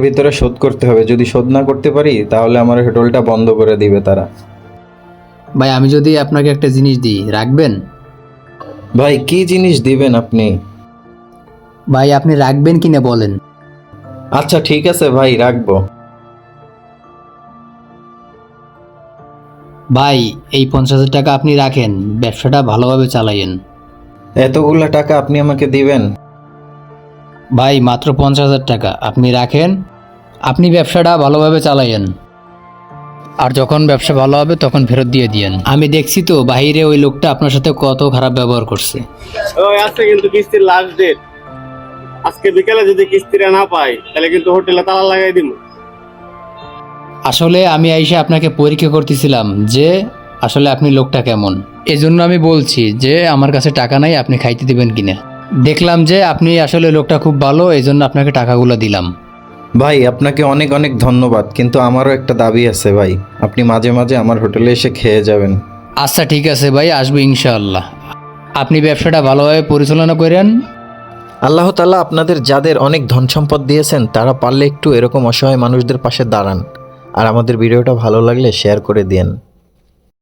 ভিতরে শোধ করতে হবে, যদি শোধ না করতে পারি তাহলে আমার হোটেলটা বন্ধ করে দিবে তারা। ভাই আমি যদি আপনাকে একটা জিনিস দিই রাখবেন? ভাই কি জিনিস দিবেন আপনি? ভাই আপনি রাখবেন কিনা বলেন। আচ্ছা ঠিক আছে ভাই, রাখবো। ভাই এই 50,000 টাকা আপনি রাখেন, ব্যবসাটা ভালোভাবে চালাইয়েন। এতগুলা টাকা আপনি আমাকে দিবেন? ভাই মাত্র 50,000 টাকা আপনি রাখেন, আপনি ব্যবসাটা ভালোভাবে চালাইয়েন, আর যখন ব্যবসা ভালো হবে তখন ফেরত দিয়ে দিয়েন। আমি দেখছি তো বাইরে ওই লোকটা আপনার সাথে কত খারাপ ব্যবহার করছে। ওই আজকে কিন্তু কিস্তির লাস্ট ডেট। আজকে বিকালে যদি কিস্তিটা না পাই তাহলে কিন্তু হোটেলে তালা লাগাই দিব। আসলে আমি আইসা আপনাকে পরীক্ষা করতেছিলাম যে আসলে আপনি লোকটা কেমন। এজন্য আমি বলছি যে আমার কাছে টাকা নাই, আপনি খাইতে দিবেন কিনা। দেখলাম যে আপনি আসলে লোকটা খুব ভালো, এই জন্য আপনাকে টাকাগুলো দিলাম। ভাই আপনাকে অনেক অনেক ধন্যবাদ, কিন্তু আমারও একটা দাবি আছে ভাই, আপনি মাঝে মাঝে আমার হোটেলে এসে খেয়ে যাবেন। আচ্ছা ঠিক আছে ভাই, আসবো ইনশাআল্লাহ। আপনি ব্যবসাটা ভালোভাবে পরিচালনা করেন। আল্লাহ তাআলা আপনাদের যাদের অনেক ধন সম্পদ দিয়েছেন তারা পারলে একটু এরকম অসহায় মানুষদের পাশে দাঁড়ান, আর আমাদের ভিডিওটা ভালো লাগলে শেয়ার করে দিন।